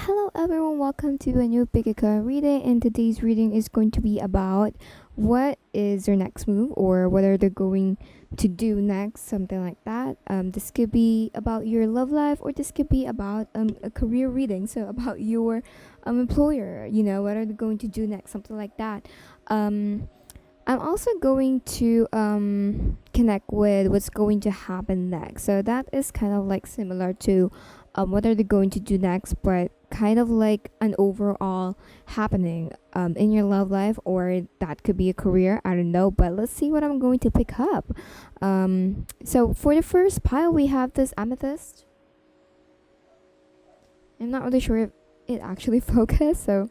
Hello everyone, welcome to a new Pigaka reading, and today's reading is going to be about what is their next move or what are they going to do next, something like that. This could be about your love life, or this could be about a career reading, so about your employer, what are they going to do next, something like that. I'm also going to connect with what's going to happen next. So that is kind of like similar to what are they going to do next, but kind of like an overall happening in your love life, or that could be a career. I don't know, but let's see what I'm going to pick up. So for the first pile, we have this amethyst. I'm not really sure if it actually focused, so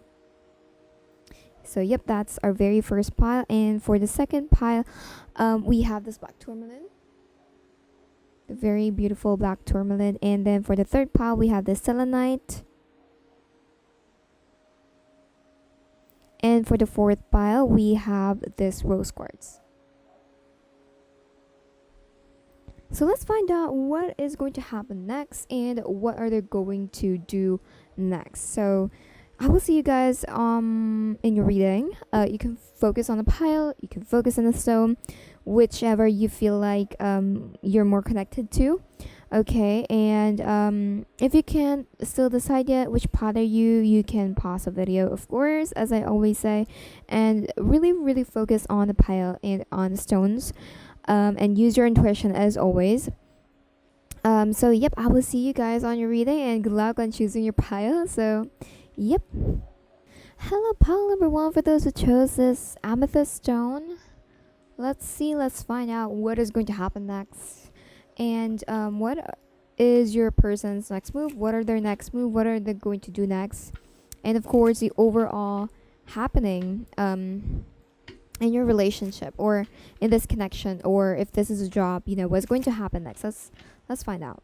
yep, that's our very first pile. And for the second pile, we have this black tourmaline, the very beautiful black tourmaline. And then for the third pile, we have this selenite. And for the fourth pile, we have this rose quartz. So let's find out what is going to happen next and what are they going to do next. So I will see you guys in your reading. You can focus on the pile, you can focus on the stone, whichever you feel like you're more connected to. Okay, and if you can't still decide yet which part are you can pause the video, of course, as I always say, and really focus on the pile and on the stones, and use your intuition as always. So yep, I will see you guys on your reading, and good luck on choosing your pile. So yep. Hello, pile number one. For those who chose this amethyst stone, let's find out what is going to happen next, and what is your person's next move, what are their next move, what are they going to do next, and of course the overall happening in your relationship, or in this connection, or if this is a job, what's going to happen next. Let's find out.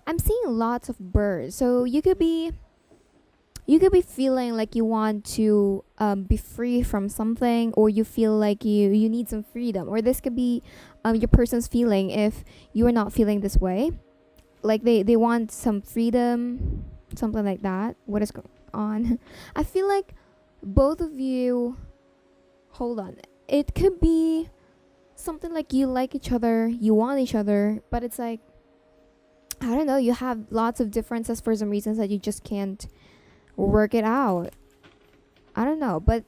I'm seeing lots of birds, so you could be feeling like you want to be free from something, or you feel like you need some freedom, or this could be your person's feeling if you are not feeling this way, like they want some freedom, something like that. What is going on? I feel like both of you, hold on, it could be something like you like each other, you want each other, but it's like, I don't know, you have lots of differences for some reasons that you just can't work it out. I don't know, but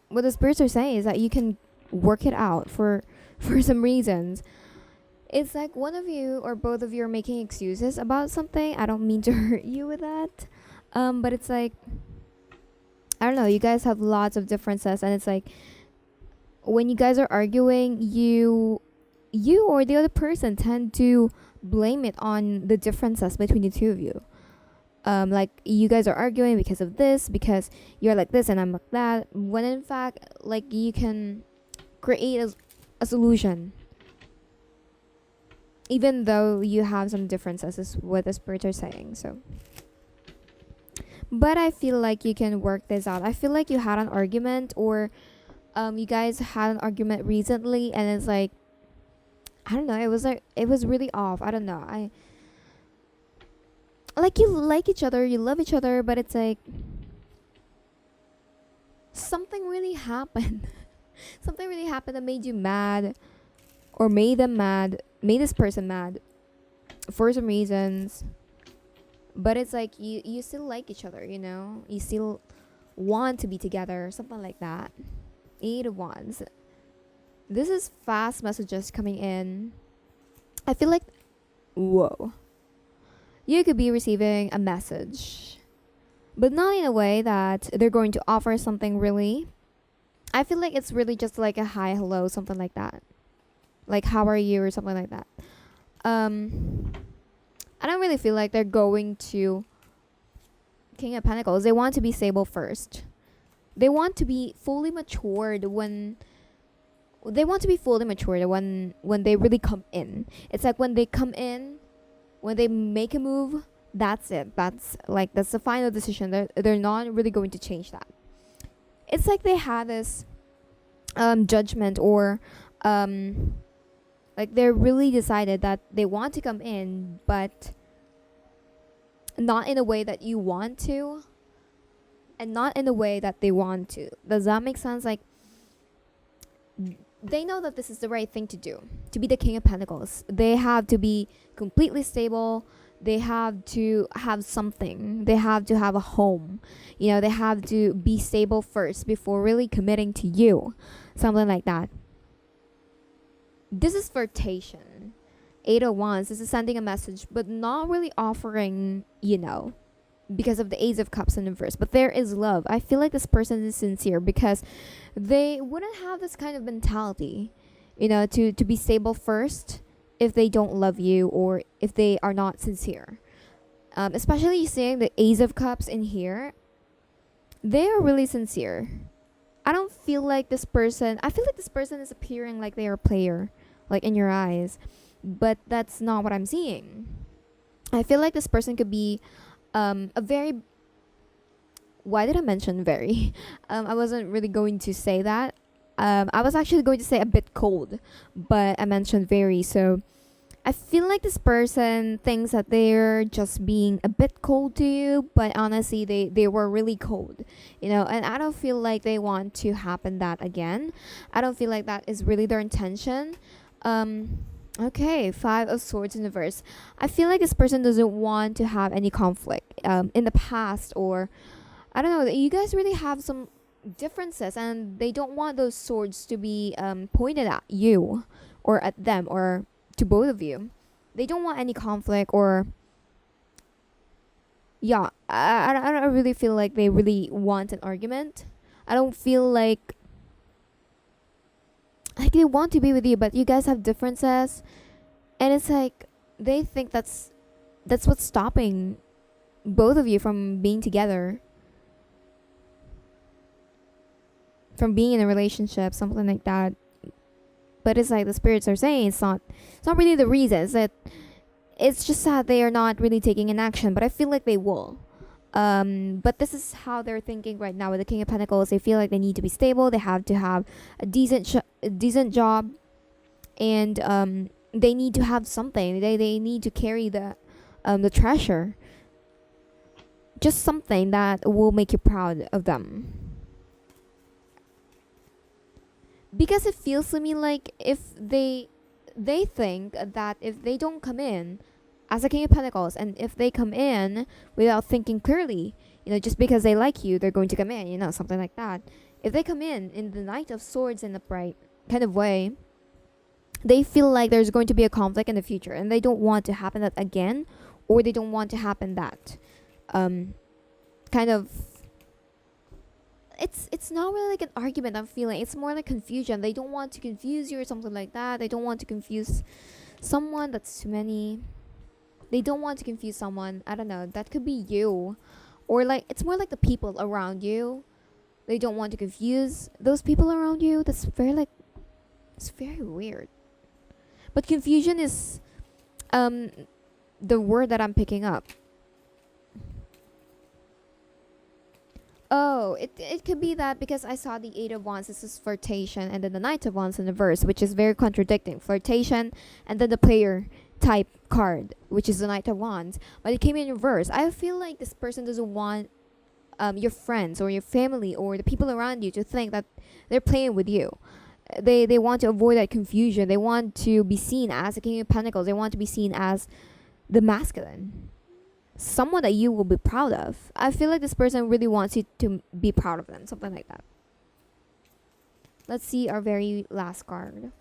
what the spirits are saying is that you can work it out for some reasons. It's like one of you or both of you are making excuses about something. I don't mean to hurt you with that, but it's like, I don't know, you guys have lots of differences, and it's like when you guys are arguing, you or the other person tend to blame it on the differences between the two of you. Like you guys are arguing because of this, because you're like this and I'm like that, when in fact, like, you can create a solution even though you have some differences, is what the spirits are saying. So, but I feel like you can work this out. I feel like you had an argument, or you guys had an argument recently, and it's like, I don't know, it was really off. I don't know. You like each other, you love each other, but it's like something really happened. Something really happened that made you mad, or made them mad, made this person mad for some reasons. But it's like you still like each other, you still want to be together, something like that. 8 of Wands. This is fast messages coming in. I feel like, whoa, you could be receiving a message, but not in a way that they're going to offer something really. I feel like it's really just like a hi, hello, something like that. Like, how are you, or something like that. I don't really feel like they're going to King of Pentacles. They want to be stable first. They want to be fully matured when they really come in. It's like when they come in, when they make a move, that's it. That's the final decision. They're not really going to change that. It's like they had this judgment, or Like they're really decided that they want to come in, but not in a way that you want to, and not in a way that they want to. Does that make sense? Like they know that this is the right thing to do. To be the King of Pentacles, they have to be completely stable. They have to have something. They have to have a home. You know, they have to be stable first before really committing to you. Something like that. This is flirtation. 8 of Wands. This is sending a message, but not really offering, you know, because of the Ace of Cups in reverse. But there is love. I feel like this person is sincere because they wouldn't have this kind of mentality, you know, to be stable first if they don't love you or if they are not sincere. Especially seeing the Ace of Cups in here. They are really sincere. I don't feel like this person, I feel like this person is appearing like they are a player, like in your eyes. But that's not what I'm seeing. I feel like this person could be a very, why did I mention very? I wasn't really going to say that. I was actually going to say a bit cold, but I mentioned very. So I feel like this person thinks that they're just being a bit cold to you, but honestly they were really cold, you know. And I don't feel like they want to happen that again. I don't feel like that is really their intention. Okay, 5 of Swords in reverse. I feel like this person doesn't want to have any conflict in the past, or I don't know, you guys really have some differences and they don't want those swords to be pointed at you or at them or to both of you. They don't want any conflict, or yeah, I don't really feel like they really want an argument. I don't feel like they want to be with you, but you guys have differences, and it's like they think that's what's stopping both of you from being together, from being in a relationship, something like that. But it's like the spirits are saying it's not really the reason. It's just that they are not really taking an action, but I feel like they will. But this is how they're thinking right now with the King of Pentacles. They feel like they need to be stable. They have to have a decent job, and they need to have something. They need to carry the treasure. Just something that will make you proud of them. Because it feels to me like if they think that if they don't come in as a King of Pentacles, and if they come in without thinking clearly, you know, just because they like you, they're going to come in, you know, something like that. If they come in the Knight of Swords in the upright kind of way, they feel like there's going to be a conflict in the future, and they don't want to happen that again, or they don't want to happen that kind of. It's not really like an argument I'm feeling. It's more like confusion. They don't want to confuse you or something like that. They don't want to confuse someone. That's too many. They don't want to confuse someone. I don't know. That could be you. Or like it's more like the people around you. They don't want to confuse those people around you. That's very like, it's very weird. But confusion is the word that I'm picking up. Oh, it could be that because I saw the 8 of Wands. This is flirtation, and then the Knight of Wands in the verse, which is very contradicting. Flirtation, and then the player type card, which is the Knight of Wands. But it came in reverse. I feel like this person doesn't want your friends or your family or the people around you to think that they're playing with you. They want to avoid that confusion. They want to be seen as a King of Pentacles. They want to be seen as the masculine. Someone that you will be proud of. I feel like this person really wants you to be proud of them. Something like that. Let's see our very last card.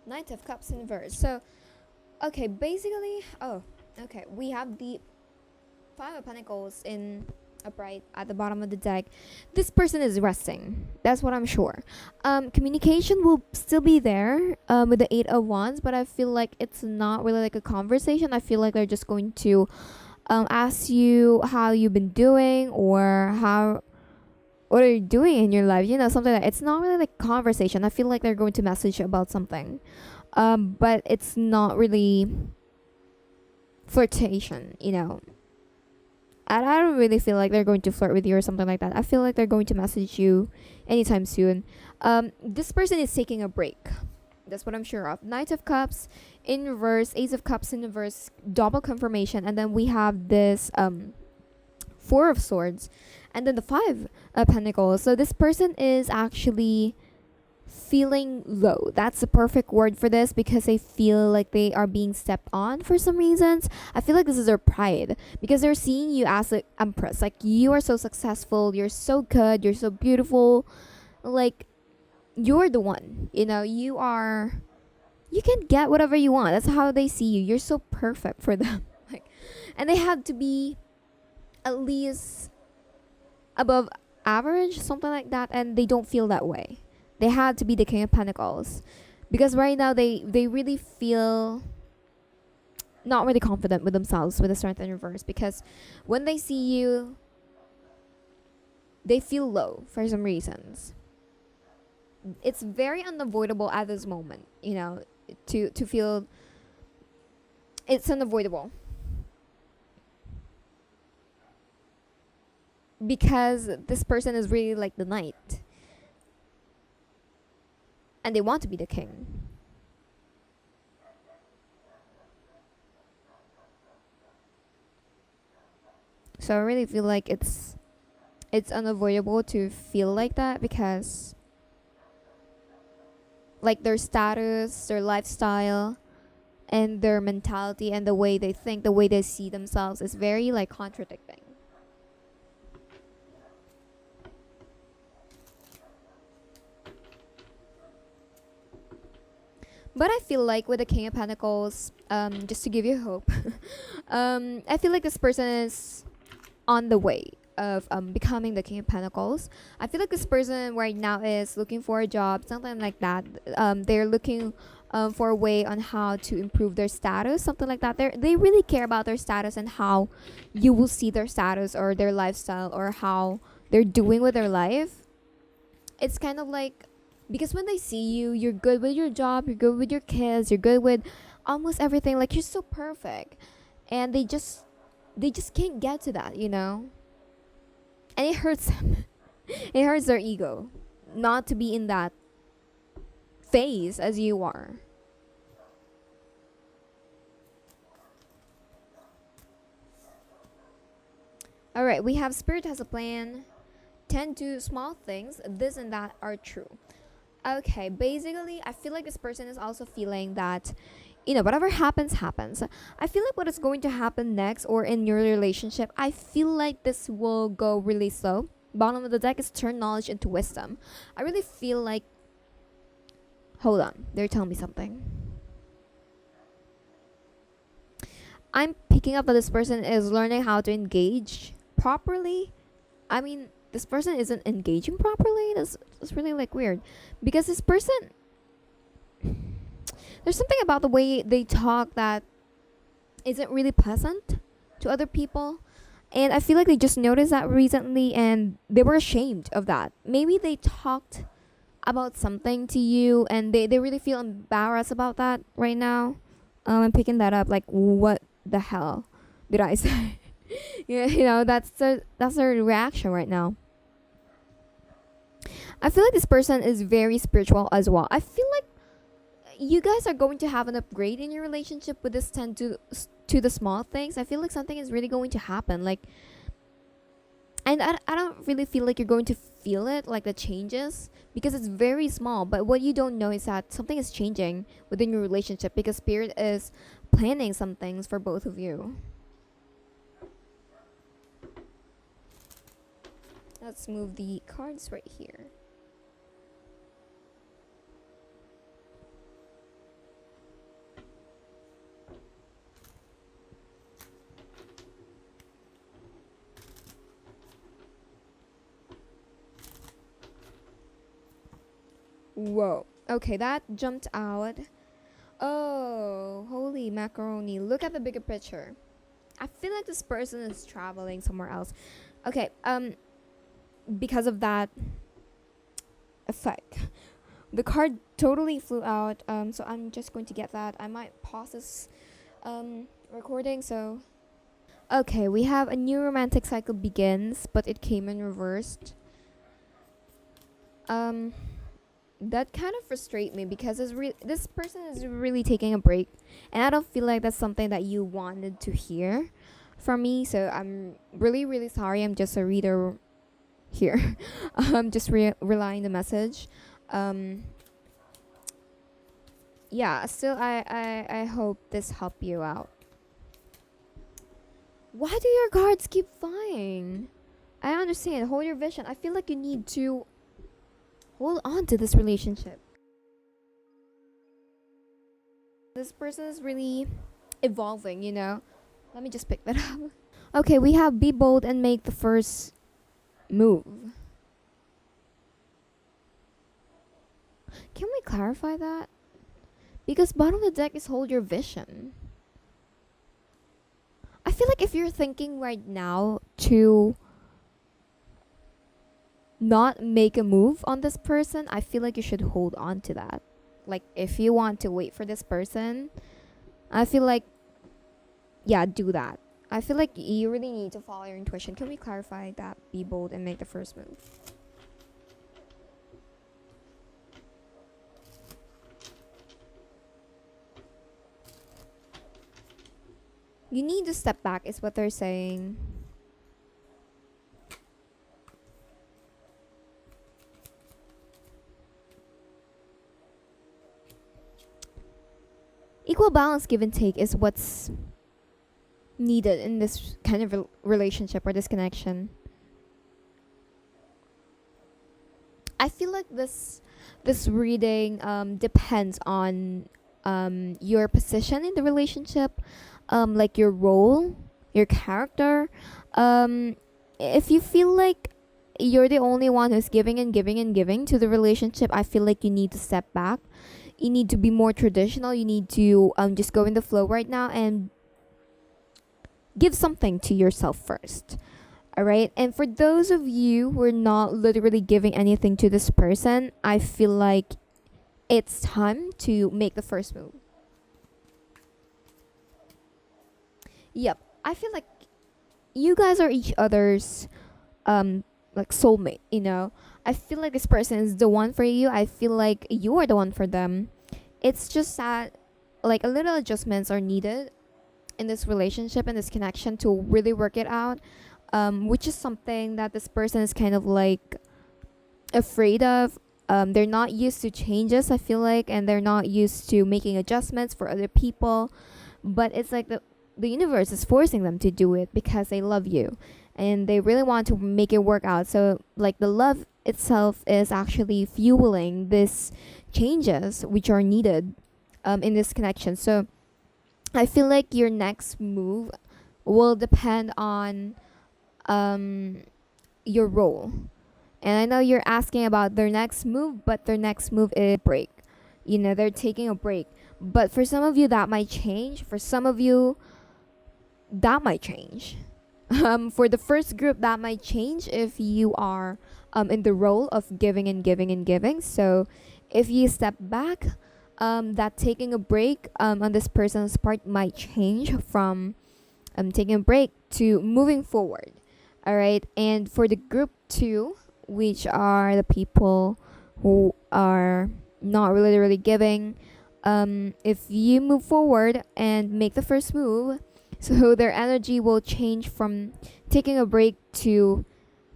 Knight of Cups in reverse. So, okay, basically, we have the 5 of Pentacles in upright at the bottom of the deck. This person is resting. That's what I'm sure. Communication will still be there with the 8 of Wands, but I feel like it's not really like a conversation. I feel like they're just going to ask you how you've been doing, or what are you doing in your life, you know, something like that. It's not really like conversation. I feel like they're going to message about something, but it's not really flirtation, you know. And I don't really feel like they're going to flirt with you or something like that. I feel like they're going to message you anytime soon. This person is taking a break. That's what I'm sure of. Knight of Cups in reverse, Ace of Cups in reverse, double confirmation, and then we have this Four of Swords, and then the Five of Pentacles. So this person is actually feeling low. That's the perfect word for this, because they feel like they are being stepped on for some reasons. I feel like this is their pride, because they're seeing you as an empress. Like, you are so successful, you're so good, you're so beautiful. Like, you're the one. You know, you can get whatever you want. That's how they see you. You're so perfect for them. Like, and they have to be at least above average, something like that, and they don't feel that way. They had to be the King of Pentacles, because right now they really feel not really confident with themselves with the Strength in reverse, because when they see you, they feel low for some reasons. It's very unavoidable at this moment, you know, to feel it's unavoidable, because this person is really like the knight, and they want to be the king. So I really feel like it's unavoidable to feel like that, because like their status, their lifestyle, and their mentality, and the way they think, the way they see themselves is very like contradicting. But I feel like with the King of Pentacles, just to give you hope, I feel like this person is on the way of becoming the King of Pentacles. I feel like this person right now is looking for a job, something like that. They're looking for a way on how to improve their status, something like that. They really care about their status and how you will see their status or their lifestyle or how they're doing with their life. It's kind of like, because when they see you, you're good with your job, you're good with your kids, you're good with almost everything. Like, you're so perfect, and they just can't get to that, you know. And it hurts them. It hurts their ego not to be in that phase as you are. All right, we have Spirit has a plan. Tend to small things. This and that are true. Okay, basically, I feel like this person is also feeling that, you know, whatever happens, happens. I feel like what is going to happen next or in your relationship, I feel like this will go really slow. Bottom of the deck is turn knowledge into wisdom. I really feel like, hold on, they're telling me something. I'm picking up that this person is learning how to engage properly. I mean, this person isn't engaging properly. That's really like weird, because this person, there's something about the way they talk that isn't really pleasant to other people, and I feel like they just noticed that recently and they were ashamed of that. Maybe they talked about something to you and they really feel embarrassed about that right now. I'm picking that up, like, what the hell did I say? Yeah, you know, that's their reaction right now. I feel like this person is very spiritual as well. I feel like you guys are going to have an upgrade in your relationship with this tend to the small things. I feel like something is really going to happen. Like, and I don't really feel like you're going to feel it, like the changes, because it's very small. But what you don't know is that something is changing within your relationship, because Spirit is planning some things for both of you. Let's move the cards right here. Whoa. Okay, that jumped out. Oh, holy macaroni. Look at the bigger picture. I feel like this person is traveling somewhere else. Okay, because of that effect, the card totally flew out. So I'm just going to get that. I might pause this recording, so Okay, we have a new romantic cycle begins, but it came in reversed. Um, that kind of frustrates me because this person is really taking a break, and I don't feel like that's something that you wanted to hear from me. So I'm really, really sorry. I'm just a reader here. I'm just relying the message. Um, yeah. Still, I hope this helped you out. Why do your cards keep flying? I understand. Hold your vision. I feel like you need to hold on to this relationship. This person is really evolving, you know? Let me just pick that up. Okay, we have be bold and make the first move. Can we clarify that? Because bottom of the deck is hold your vision. I feel like if you're thinking right now to not make a move on this person, I feel like you should hold on to that. Like if you want to wait for this person, I feel like yeah, do that. I feel like you really need to follow your intuition. Can we clarify that? Be bold and make the first move. You need to step back is what they're saying. Equal balance, give and take is what's needed in this kind of relationship or this connection. I feel like this reading depends on your position in the relationship, like your role, your character. If you feel like you're the only one who's giving and giving and giving to the relationship, I feel like you need to step back. You need to be more traditional. You need to just go in the flow right now and give something to yourself first. All right. And for those of you who are not literally giving anything to this person, I feel like it's time to make the first move. Yep. I feel like you guys are each other's like soulmate, you know. I feel like this person is the one for you. I feel like you are the one for them. It's just that like a little adjustments are needed in this relationship and this connection to really work it out, which is something that this person is kind of like afraid of. They're not used to changes, I feel like, and they're not used to making adjustments for other people, but it's like the universe is forcing them to do it because they love you and they really want to make it work out. So like the love itself is actually fueling this changes which are needed in this connection. So I feel like your next move will depend on your role. And I know you're asking about their next move, but their next move is break. You know, they're taking a break. But for some of you, that might change. For some of you, that might change. For the first group, that might change if you are in the role of giving and giving and giving. So if you step back, that taking a break on this person's part might change from taking a break to moving forward. All right. And for the group 2, which are the people who are not really giving, if you move forward and make the first move, so their energy will change from taking a break to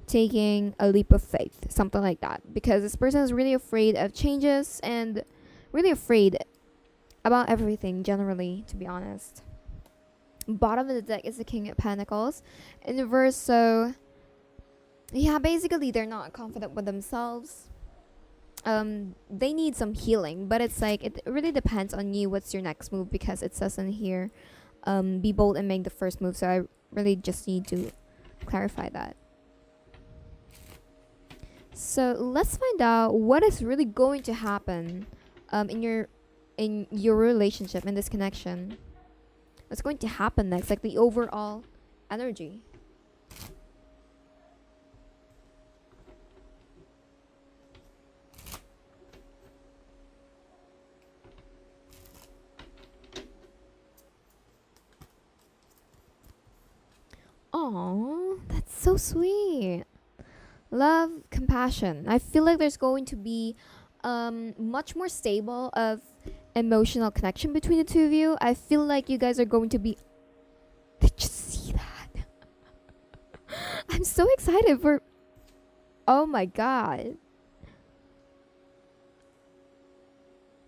taking a leap of faith, something like that, because this person is really afraid of changes and really afraid about everything generally, to be honest. Bottom of the deck is the King of Pentacles in reverse. So yeah, basically they're not confident with themselves. They need some healing, but it's like it really depends on you. What's your next move? Because it says in here, be bold and make the first move. So I really just need to clarify that. So let's find out what is really going to happen in your relationship, in this connection. What's going to happen next, like the overall energy. Oh, that's so sweet. Love, compassion. I feel like there's going to be much more stable of emotional connection between the two of you. I feel like you guys are going to be. Did you see that? I'm so excited for. Oh my god.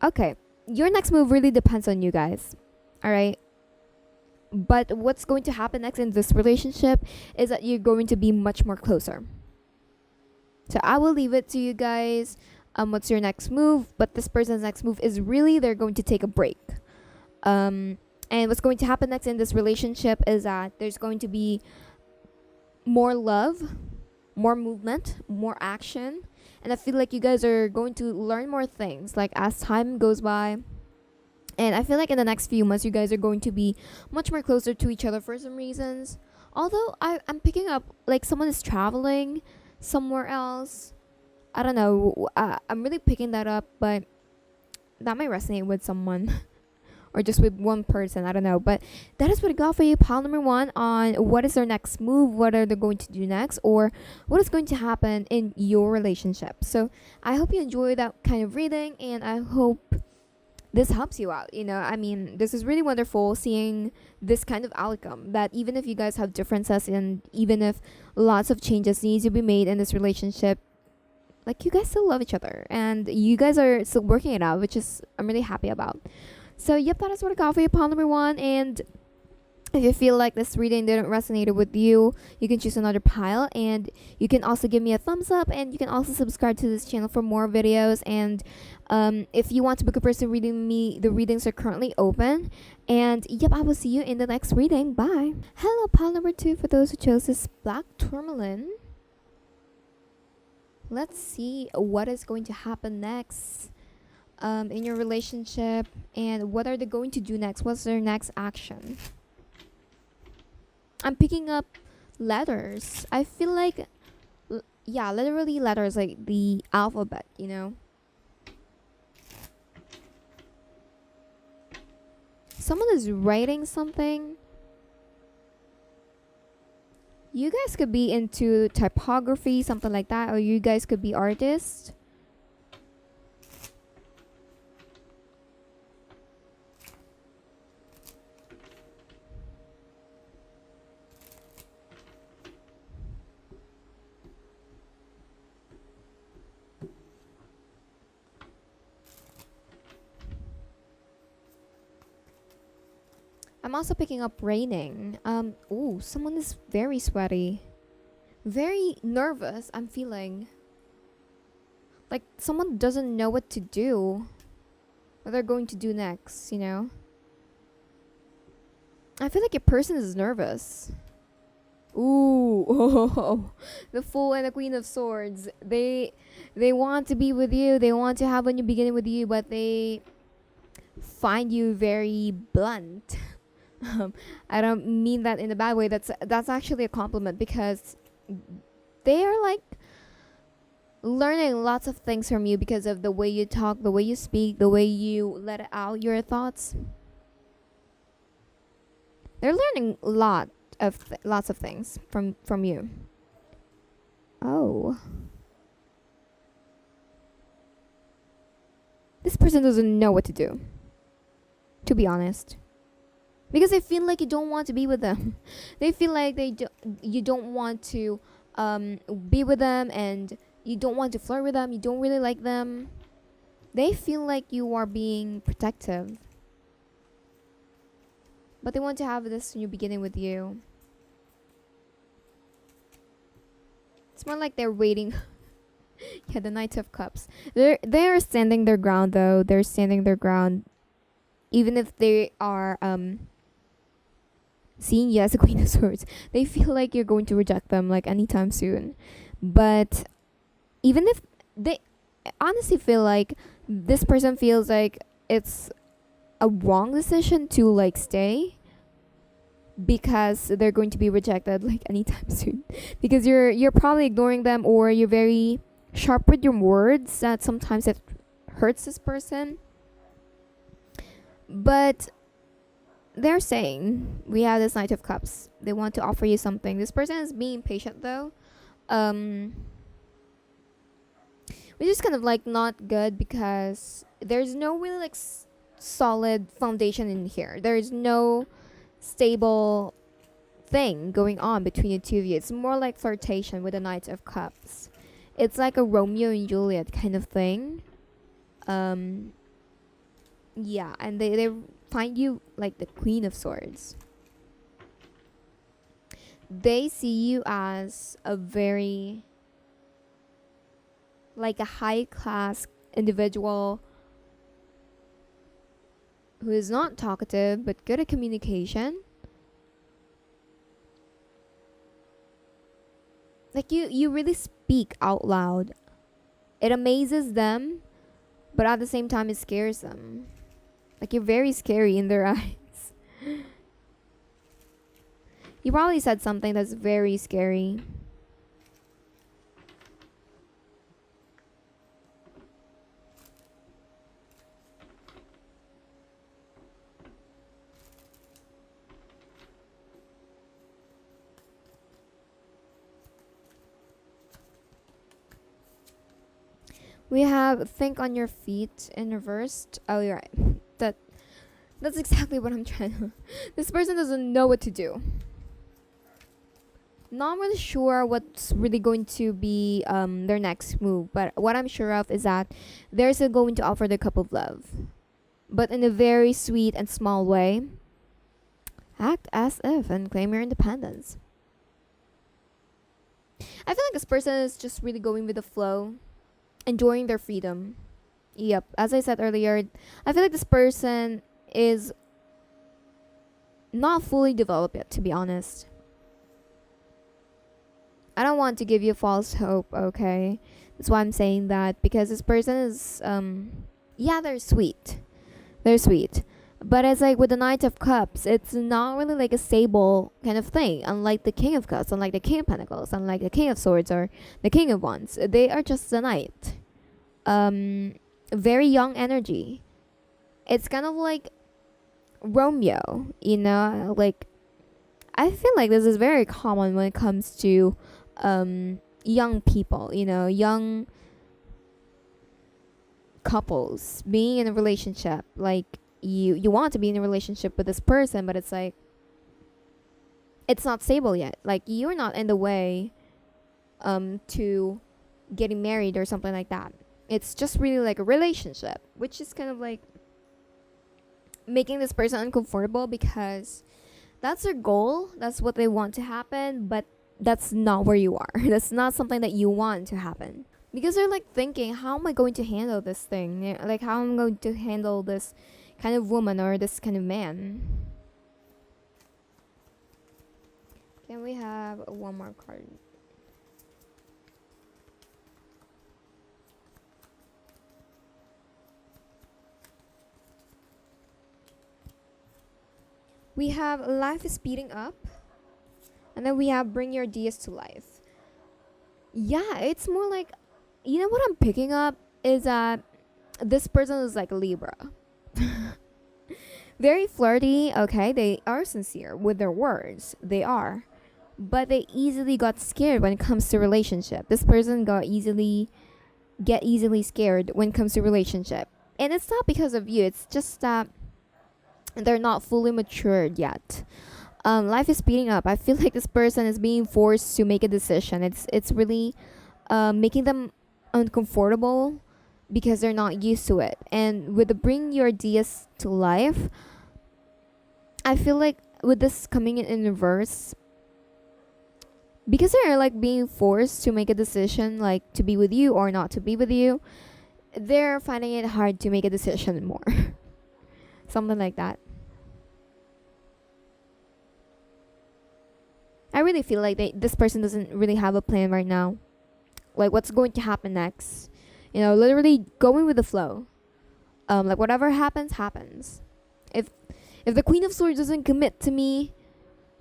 Okay, your next move really depends on you guys. All right. But what's going to happen next in this relationship is that you're going to be much more closer. So I will leave it to you guys. What's your next move? But this person's next move is really they're going to take a break. And what's going to happen next in this relationship is that there's going to be more love, more movement, more action. And I feel like you guys are going to learn more things like as time goes by. And I feel like in the next few months, you guys are going to be much more closer to each other for some reasons. Although I'm picking up like someone is traveling somewhere else. I don't know. I'm really picking that up, but that might resonate with someone or just with one person. I don't know. But that is what I got for you, pile number 1, on what is their next move, what are they going to do next, or what is going to happen in your relationship. So I hope you enjoy that kind of reading, and I hope this helps you out. I mean, this is really wonderful seeing this kind of outcome, that even if you guys have differences and even if lots of changes needs to be made in this relationship, like you guys still love each other and you guys are still working it out, which is I'm really happy about. So yep, that is what I got for you, pile number 1. And if you feel like this reading didn't resonate with you, you can choose another pile, and you can also give me a thumbs up, and you can also subscribe to this channel for more videos. And if you want to book a person reading me, the readings are currently open. And yep, I will see you in the next reading. Bye. Hello, pile number 2, for those who chose this black tourmaline. Let's see what is going to happen next in your relationship, and what are they going to do next. What's their next action? I'm picking up letters. I feel like, yeah, literally letters, like the alphabet, Someone is writing something. You guys could be into typography, something like that, or you guys could be artists. I'm also picking up raining. Ooh, someone is very sweaty. Very nervous, I'm feeling. Like someone doesn't know what to do. What they're going to do next, I feel like a person is nervous. Ooh, oh, the Fool and the Queen of Swords. They want to be with you. They want to have a new beginning with you, but they find you very blunt. I don't mean that in a bad way. That's actually a compliment, because they are like learning lots of things from you because of the way you talk, the way you speak, the way you let out your thoughts. They're learning lots of things from you. Oh, this person doesn't know what to do, to be honest. Because they feel like you don't want to be with them. They feel like you don't want to be with them, and you don't want to flirt with them. You don't really like them. They feel like you are being protective. But they want to have this new beginning with you. It's more like they're waiting. Yeah, the Knight of Cups. They're standing their ground, though. They're standing their ground. Even if they are seeing you as a Queen of Swords, they feel like you're going to reject them like anytime soon. But even if they honestly feel like this person feels like it's a wrong decision to like stay, because they're going to be rejected like anytime soon, because you're probably ignoring them, or you're very sharp with your words that sometimes it hurts this person. But they're saying we have this Knight of Cups. They want to offer you something. This person is being patient though. Which is kind of like not good because there's no really like solid foundation in here. There's no stable thing going on between the two of you. It's more like flirtation with the Knight of Cups. It's like a Romeo and Juliet kind of thing. Yeah, and they find you like the Queen of Swords. They see you as a very like a high class individual who is not talkative but good at communication. Like you really speak out loud. It amazes them, but at the same time it scares them. Like you're very scary in their eyes. You probably said something that's very scary. We have think on your feet in reversed. Oh, you're right. That's exactly what I'm trying to. This person doesn't know what to do. Not really sure what's really going to be their next move, but what I'm sure of is that they're still going to offer the cup of love, but in a very sweet and small way. Act as if and claim your independence. I feel like this person is just really going with the flow, enjoying their freedom. Yep, as I said earlier, I feel like this person is not fully developed yet, to be honest. I don't want to give you false hope, okay? That's why I'm saying that, because this person is yeah, they're sweet. They're sweet. But it's like with the Knight of Cups, it's not really like a stable kind of thing. Unlike the King of Cups, unlike the King of Pentacles, unlike the King of Swords or the King of Wands. They are just a knight. Very young energy. It's kind of like Romeo, you know? Like, I feel like this is very common when it comes to young people, you know, young couples being in a relationship. Like, you want to be in a relationship with this person, but it's like it's not stable yet. Like, you're not in the way to getting married or something like that. It's just really like a relationship, which is kind of like making this person uncomfortable because that's their goal. That's what they want to happen, but that's not where you are. That's not something that you want to happen. Because they're like thinking, how am I going to handle this thing? Like, how am I going to handle this kind of woman or this kind of man? Can we have one more card? We have life is speeding up. And then we have bring your ideas to life. Yeah, it's more like, you know what I'm picking up is that this person is like a Libra. Very flirty, okay? They are sincere with their words. They are. But they easily got scared when it comes to relationship. This person get easily scared when it comes to relationship. And it's not because of you. It's just that they're not fully matured yet. Life is speeding up. I feel like this person is being forced to make a decision. It's really making them uncomfortable because they're not used to it. And with the bring your ideas to life, I feel like with this coming in reverse, because they're like being forced to make a decision, like to be with you or not to be with you, they're finding it hard to make a decision more. Something like that. I really feel like this person doesn't really have a plan right now. Like, what's going to happen next? You know, literally going with the flow. Like, whatever happens, happens. If the Queen of Swords doesn't commit to me,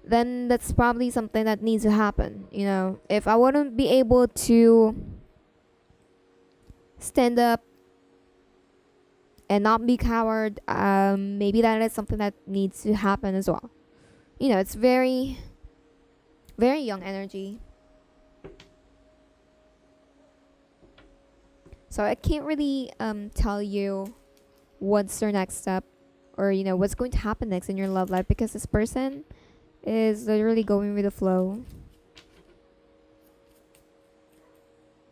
then that's probably something that needs to happen. You know, if I wouldn't be able to stand up and not be coward. Maybe that is something that needs to happen as well. It's very, very young energy. So I can't really tell you what's your next step, or what's going to happen next in your love life, because this person is literally going with the flow.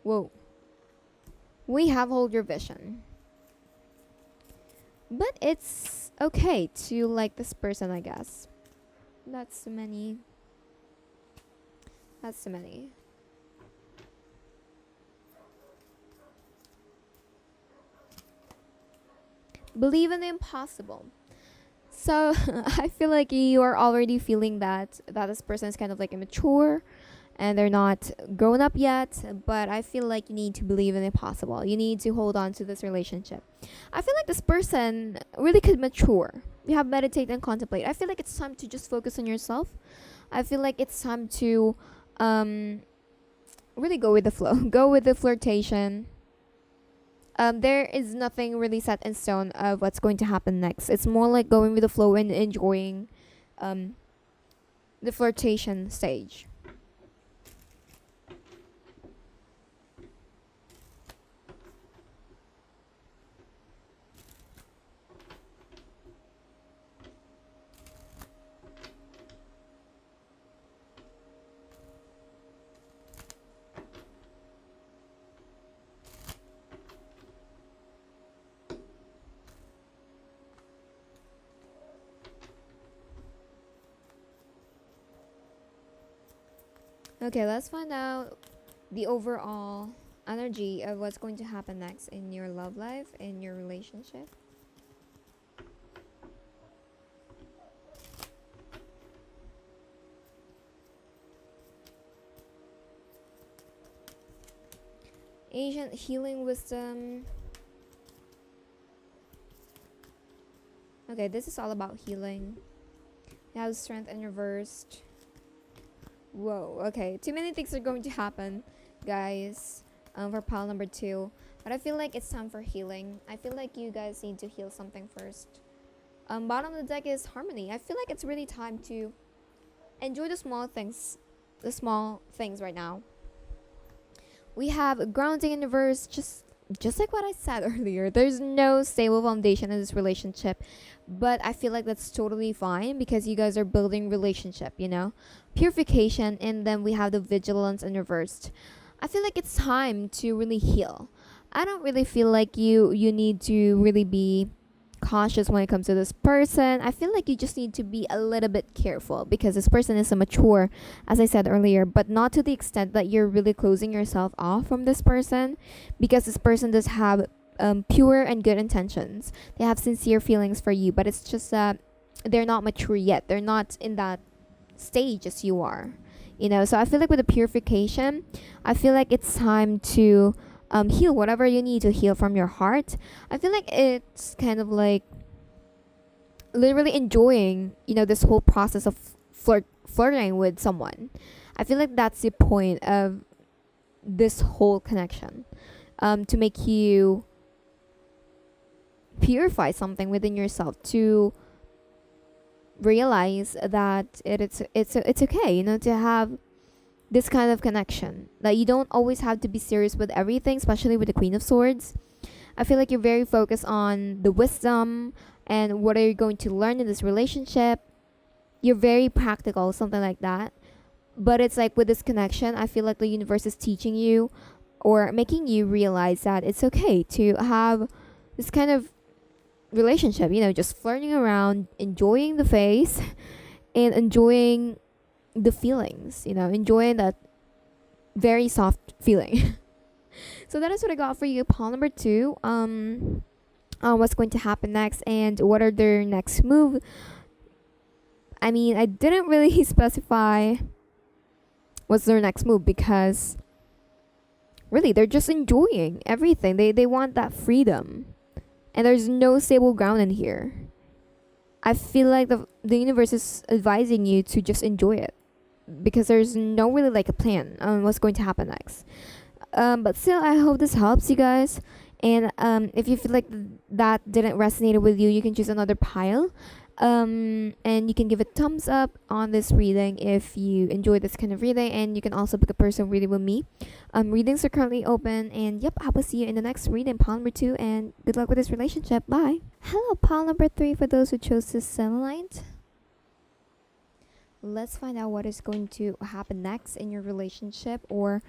Whoa. We have hold your vision. But it's okay to like this person, I guess. That's too many. Believe in the impossible. So I feel like you are already feeling that this person is kind of like immature and they're not grown up yet, but I feel like you need to believe in the impossible. You need to hold on to this relationship. I feel like this person really could mature. You have meditate and contemplate. I feel like it's time to just focus on yourself. I feel like it's time to really go with the flow. Go with the flirtation. There is nothing really set in stone of what's going to happen next. It's more like going with the flow and enjoying the flirtation stage. Okay, let's find out the overall energy of what's going to happen next in your love life, in your relationship. Ancient healing wisdom. Okay, this is all about healing. You have strength and reversed. Whoa, okay. Too many things are going to happen, guys, for pile number 2. But I feel like it's time for healing. I feel like you guys need to heal something first. Bottom of the deck is harmony. I feel like it's really time to enjoy the small things right now. We have grounding in reverse, just like what I said earlier. There's no stable foundation in this relationship, but I feel like that's totally fine because you guys are building relationship, purification, and then we have the vigilance in reversed. I feel like it's time to really heal. I don't really feel like you need to really be cautious when it comes to this person. I feel like you just need to be a little bit careful because this person is immature, as I said earlier, but not to the extent that you're really closing yourself off from this person, because this person does have pure and good intentions. They have sincere feelings for you, but it's just that they're not mature yet. They're not in that stage as you are, so I feel like with the purification, I feel like it's time to heal whatever you need to heal from your heart. I feel like it's kind of like literally enjoying, this whole process of flirting with someone. I feel like that's the point of this whole connection, to make you purify something within yourself, to realize that it's okay, to have this kind of connection, that you don't always have to be serious with everything, especially with the Queen of Swords. I feel like you're very focused on the wisdom and what are you going to learn in this relationship. You're very practical, something like that. But it's like with this connection, I feel like the universe is teaching you or making you realize that it's okay to have this kind of relationship, just flirting around, enjoying the face and enjoying the feelings, enjoying that very soft feeling. So that is what I got for you, pile number 2. What's going to happen next and what are their next move. I mean, I didn't really specify what's their next move because really they're just enjoying everything. They want that freedom, and there's no stable ground in here. I feel like the universe is advising you to just enjoy it, because there's no really like a plan on what's going to happen next. But still, I hope this helps you guys. And if you feel like that didn't resonate with you, you can choose another pile. And you can give a thumbs up on this reading if you enjoy this kind of reading, and you can also book a personal reading with me. Readings are currently open, and yep, I will see you in the next reading, pile number 2, and good luck with this relationship. Bye. Hello, pile number 3, for those who chose this sunlight. Let's find out what is going to happen next in your relationship, or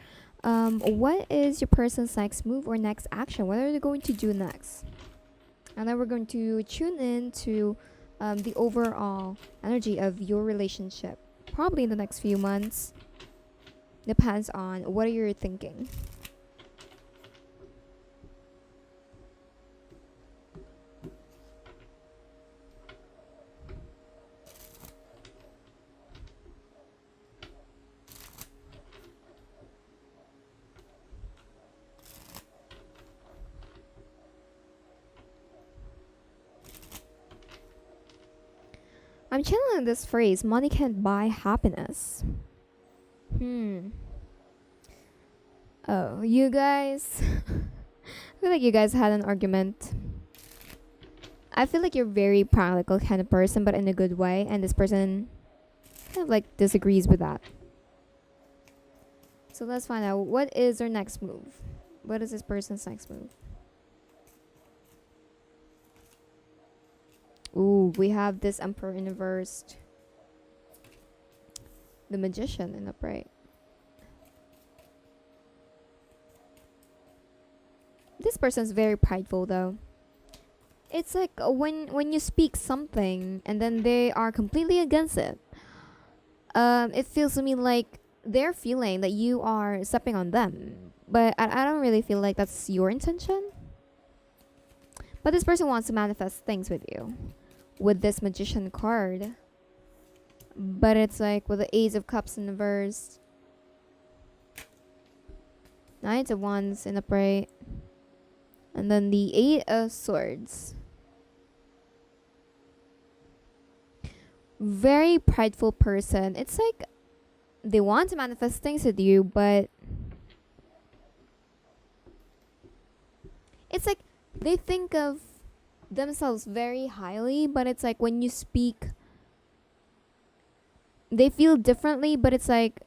what is your person's next move or next action? What are they going to do next? And then we're going to tune in to the overall energy of your relationship, probably in the next few months. Depends on what you're thinking. I'm channeling this phrase, money can't buy happiness. Oh, you guys. I feel like you guys had an argument. I feel like you're very practical kind of person, but in a good way, and this person kind of like disagrees with that. So let's find out, what is their next move? What is this person's next move? Ooh, we have this Emperor in reversed. The Magician in upright. This person's very prideful though. It's like when you speak something and then they are completely against it. It feels to me like they're feeling that you are stepping on them. But I don't really feel like that's your intention. But this person wants to manifest things with you. With this Magician card. But it's like with the Ace of Cups in reverse. Knight of Wands in upright. And then the 8 of Swords. Very prideful person. It's like they want to manifest things with you, but it's like they think of themselves very highly, but it's like when you speak, they feel differently, but it's like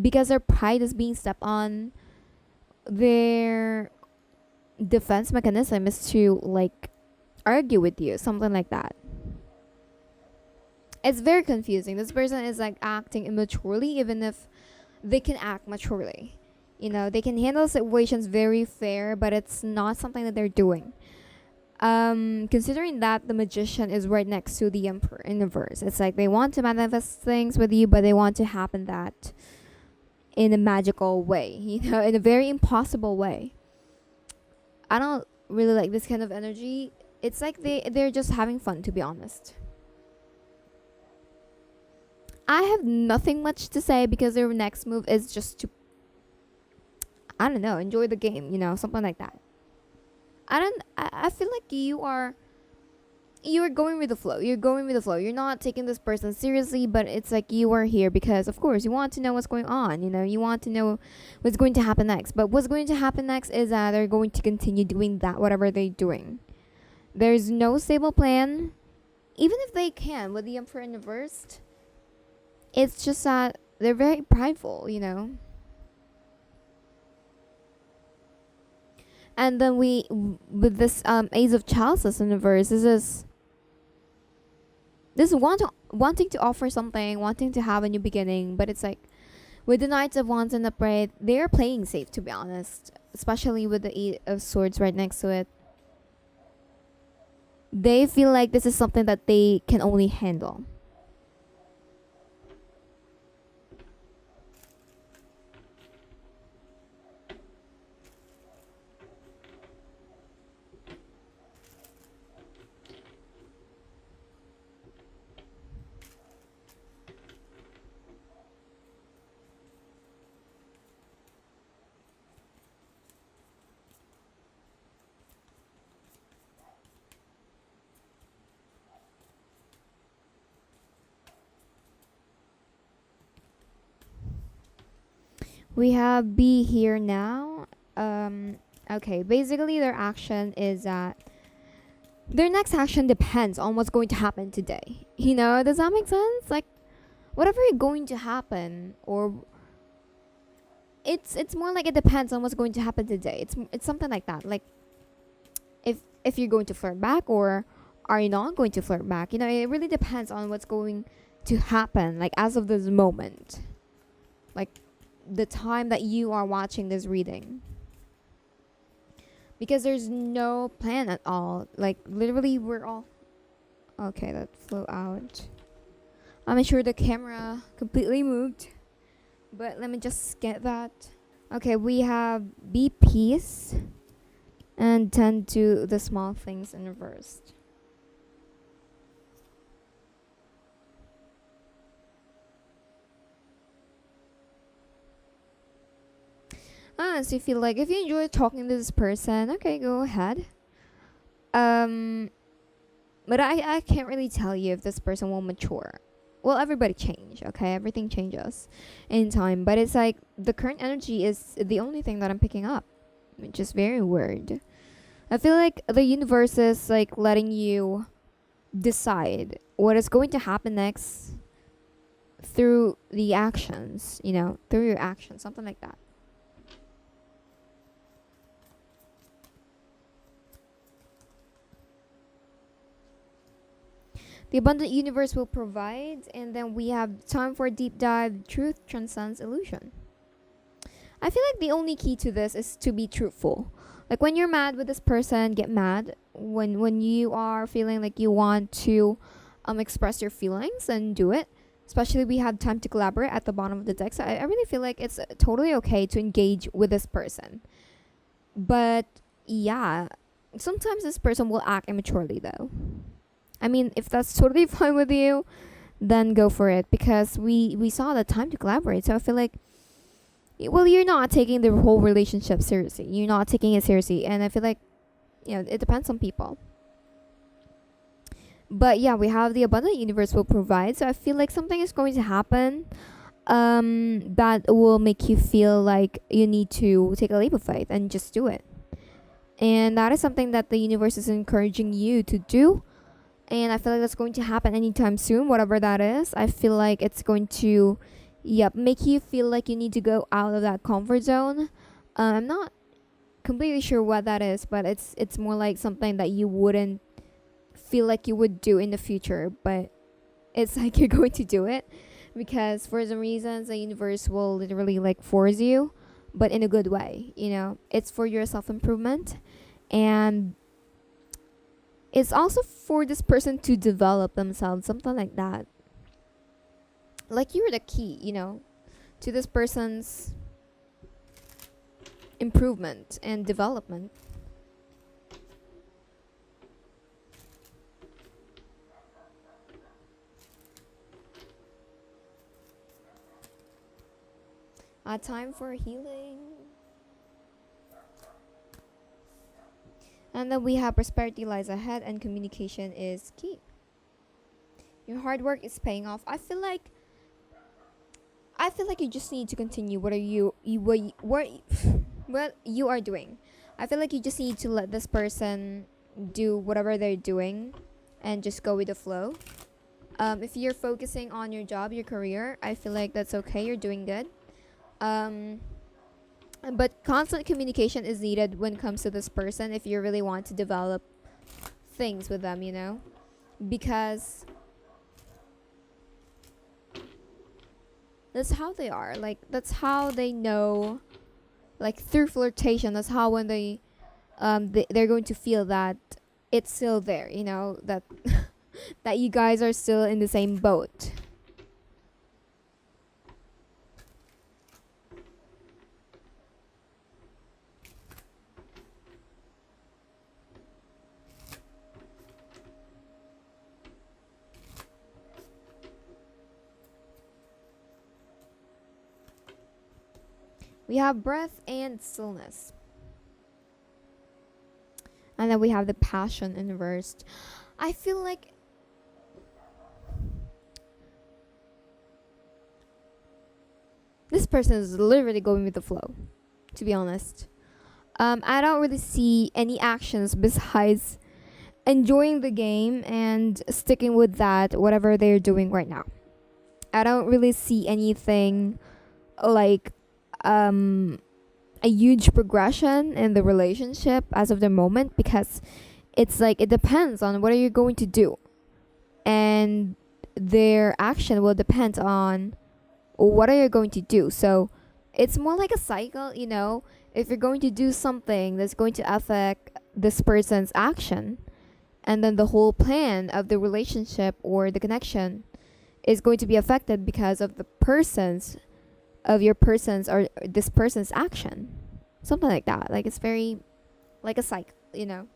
because their pride is being stepped on, their defense mechanism is to like argue with you, something like that. It's very confusing. This person is like acting immaturely, even if they can act maturely. You know, they can handle situations very fair, but it's not something that they're doing. Considering that the Magician is right next to the Emperor in reverse, it's like they want to manifest things with you, but they want to happen that in a magical way, you know, in a very impossible way. I don't really like this kind of energy. It's like they're just having fun, to be honest. I have nothing much to say because their next move is just to, I don't know, enjoy the game, you know, something like that. I feel like you are going with the flow. You're going with the flow. You're not taking this person seriously, but it's like you are here because of course you want to know what's going on, you know, you want to know what's going to happen next. But what's going to happen next is that they're going to continue doing that, whatever they're doing. There's no stable plan. Even if they can with the Emperor in reversed, it's just that they're very prideful, you know. And then with this Ace of Chalices in reverse, this wanting to offer something, wanting to have a new beginning, but it's like with the Knights of Wands in upright, they're playing safe, to be honest, especially with the 8 of Swords right next to it. They feel like this is something that they can only handle. We have be here now, Okay, basically their action is that their next action depends on what's going to happen today. Does that make sense? Like, whatever is going to happen, or it's more like it depends on what's going to happen today. It's something like that. Like, if you're going to flirt back, or are you not going to flirt back? It really depends on what's going to happen, like as of this moment, like the time that you are watching this reading, because there's no plan at all. Like, literally, we're all okay. That flew out. I'm sure the camera completely moved, but let me just get that. Okay, we have be peace and tend to the small things in reverse. So you feel like if you enjoy talking to this person, okay, go ahead. But I can't really tell you if this person will mature. Well, everybody change, okay? Everything changes in time. But it's like the current energy is the only thing that I'm picking up, which is very weird. I feel like the universe is like letting you decide what is going to happen next through the actions, through your actions, something like that. The abundant universe will provide, and then we have time for a deep dive. Truth transcends illusion. I feel like the only key to this is to be truthful. Like, when you're mad with this person, get mad. When you are feeling like you want to express your feelings, and do it. Especially we have time to collaborate at the bottom of the deck. So I really feel like it's totally okay to engage with this person. But yeah, sometimes this person will act immaturely though. I mean, if that's totally fine with you, then go for it, because we saw the time to collaborate. So I feel like, well, you're not taking the whole relationship seriously. You're not taking it seriously, and I feel like, it depends on people. But yeah, we have the abundant universe will provide. So I feel like something is going to happen that will make you feel like you need to take a leap of faith and just do it. And that is something that the universe is encouraging you to do. And I feel like that's going to happen anytime soon, whatever that is. I feel like it's going to, make you feel like you need to go out of that comfort zone. I'm not completely sure what that is, but it's more like something that you wouldn't feel like you would do in the future, but it's like you're going to do it, because for some reasons the universe will literally like force you, but in a good way. It's for your self-improvement, and it's also for this person to develop themselves, something like that. Like, you're the key, to this person's improvement and development. Time for healing. And then we have prosperity lies ahead, and communication is key. Your hard work is paying off. I feel like you just need to continue what you are doing. I feel like you just need to let this person do whatever they're doing and just go with the flow. If you're focusing on your job, your career, I feel like that's okay. You're doing good. But constant communication is needed when it comes to this person if you really want to develop things with them, because that's how they are. Like, that's how they know, like, through flirtation. That's how when they're going to feel that it's still there, that that you guys are still in the same boat. We have breath and stillness. And then we have the passion in reverse. I feel like this person is literally going with the flow, to be honest. I don't really see any actions besides enjoying the game and sticking with that, whatever they're doing right now. I don't really see anything like um a huge progression in the relationship as of the moment, because it's like it depends on what are you going to do, and their action will depend on what are you going to do. So it's more like a cycle, you know. If you're going to do something that's going to affect this person's action, and then the whole plan of the relationship or the connection is going to be affected because of the person's of your person's or this person's action, something like that. Like it's very like a cycle, you know.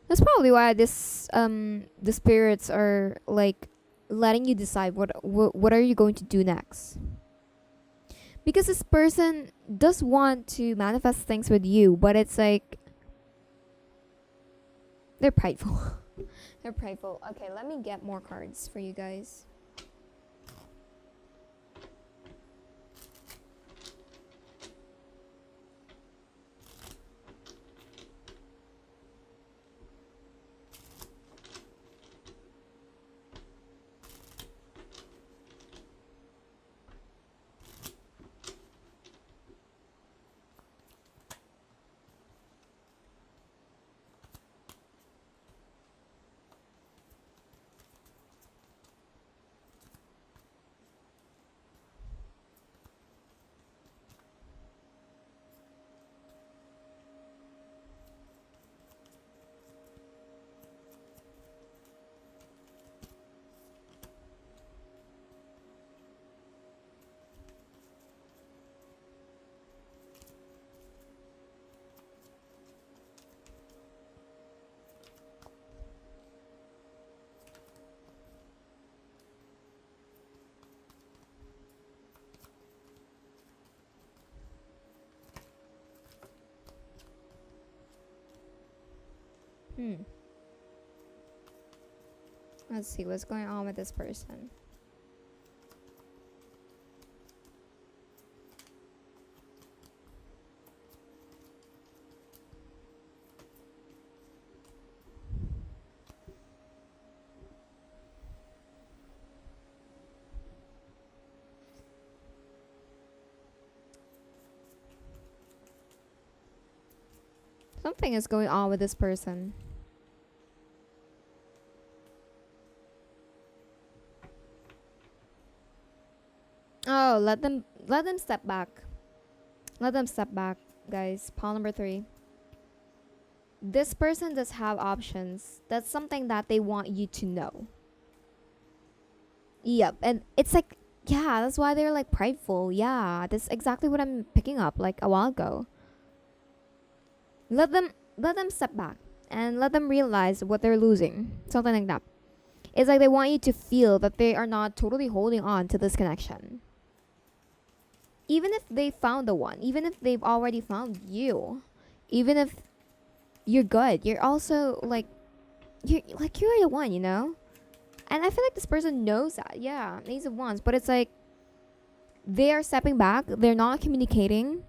That's probably why this the spirits are like letting you decide what are you going to do next, because this person does want to manifest things with you, but it's like they're prideful. They're prideful. Okay, let me get more cards for you guys. Let's see what's going on with this person. Something is going on with this person. Oh, let them step back. Let them step back, guys. Pile number 3. This person does have options. That's something that they want you to know. Yep, and it's like, yeah, that's why they're like prideful. Yeah, that's exactly what I'm picking up like a while ago. Let them step back and let them realize what they're losing. Something like that. It's like they want you to feel that they are not totally holding on to this connection. Even if they found the one, even if they've already found you, even if you're good, you're also like you're the one, you know? And I feel like this person knows that. Yeah, Ace of Wands, but it's like they are stepping back, they're not communicating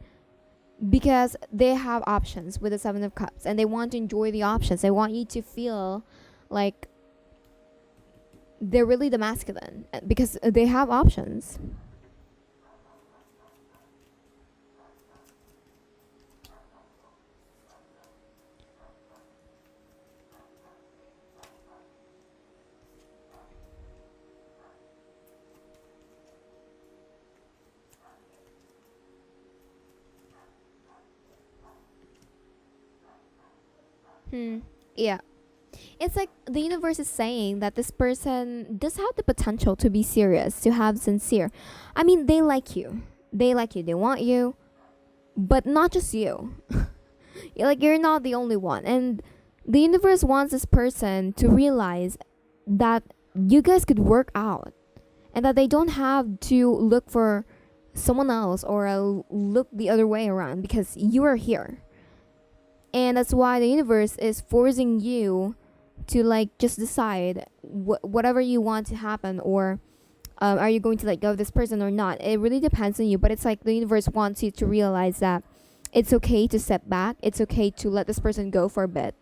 because they have options with the 7 of Cups, and they want to enjoy the options. They want you to feel like they're really the masculine because they have options. Yeah. It's like the universe is saying that this person does have the potential to be serious, to have sincere. I mean, they like you. They like you. They want you. But not just you. Like, you're not the only one. And the universe wants this person to realize that you guys could work out, and that they don't have to look for someone else or look the other way around, because you are here. And that's why the universe is forcing you to like just decide whatever you want to happen, or Are you going to let go of this person or not? It really depends on you, but it's like the universe wants you to realize that it's okay to step back. It's okay to let this person go for a bit.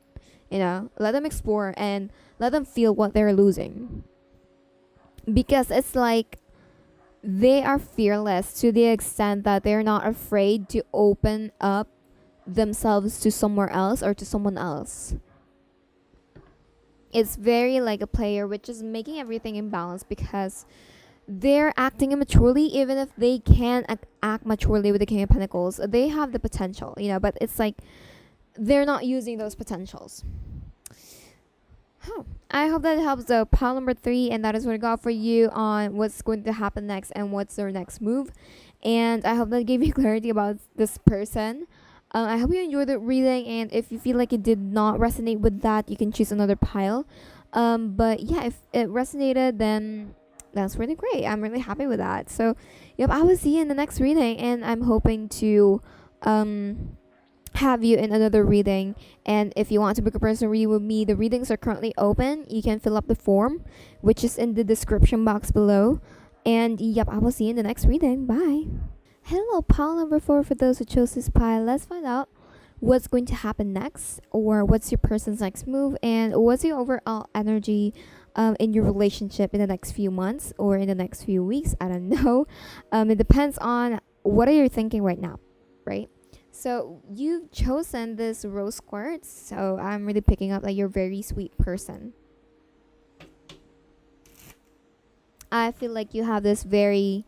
Let them explore and let them feel what they're losing. Because it's like they are fearless to the extent that they're not afraid to open up themselves to somewhere else or to someone else. It's very like a player, which is making everything in balance because they're acting immaturely. Even if they can act maturely with the King of Pentacles, they have the potential, but it's like they're not using those potentials. I hope that helps. The pile number 3, and that is what I got for you on what's going to happen next and what's their next move. And I hope that gave you clarity about this person. I hope you enjoyed the reading, and if you feel like it did not resonate with that, you can choose another pile. But yeah, if it resonated, then that's really great. I'm really happy with that. So, yep, I will see you in the next reading, and I'm hoping to have you in another reading. And if you want to book a personal reading with me, the readings are currently open. You can fill up the form, which is in the description box below. And yep, I will see you in the next reading. Bye. Hello, pile number 4. For those who chose this pile, let's find out what's going to happen next, or what's your person's next move, and what's your overall energy in your relationship in the next few months or in the next few weeks. I don't know. It depends on what are you thinking right now, right? So you've chosen this rose quartz, so I'm really picking up that you're a very sweet person. I feel like you have this very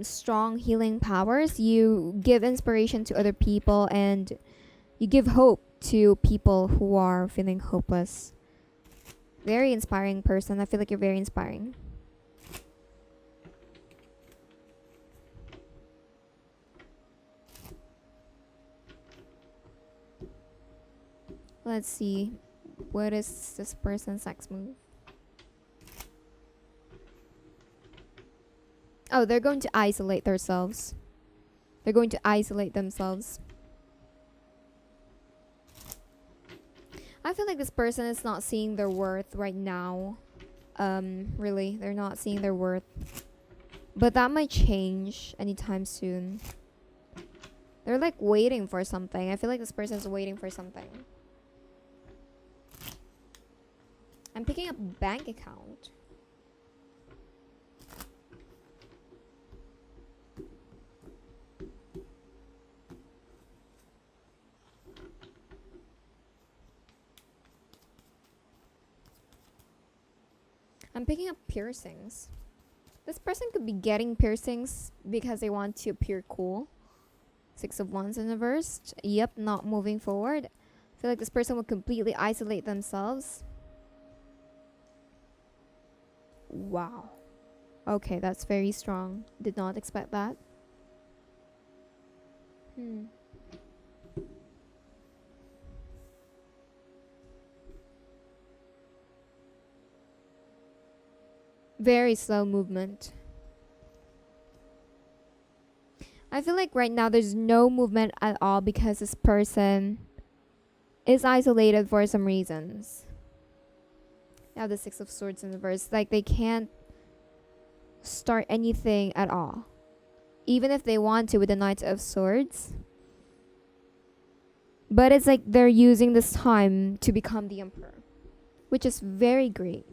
strong healing powers. You give inspiration to other people, and you give hope to people who are feeling hopeless. Very inspiring person. I feel like you're very inspiring. Let's see. What is this person's next move? Oh, they're going to isolate themselves. They're going to isolate themselves. I feel like this person is not seeing their worth right now. Really, they're not seeing their worth. But that might change anytime soon. They're like waiting for something. I feel like this person is waiting for something. I'm picking up bank account. I'm picking up piercings. This person could be getting piercings because they want to appear cool. 6 of Wands in reversed. Yep, not moving forward. I feel like this person will completely isolate themselves. Wow. Okay, that's very strong. Did not expect that. Very slow movement. I feel like right now there's no movement at all because this person is isolated for some reasons. Now the 6 of Swords in reverse. Like they can't start anything at all. Even if they want to with the Knight of Swords. But it's like they're using this time to become the Emperor, which is very great.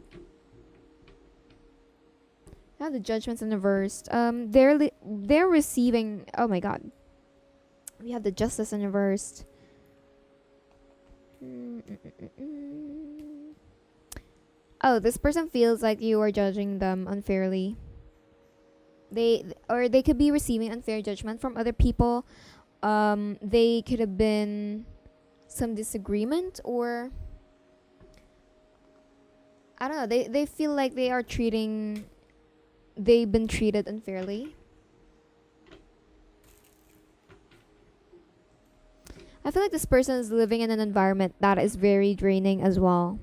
Now the Judgments in reversed. They're receiving. Oh my God. We have the Justice in reversed. Oh, this person feels like you are judging them unfairly. They could be receiving unfair judgment from other people. They could have been some disagreement, or I don't know. They feel like they've been treated unfairly. I feel like this person is living in an environment that is very draining as well.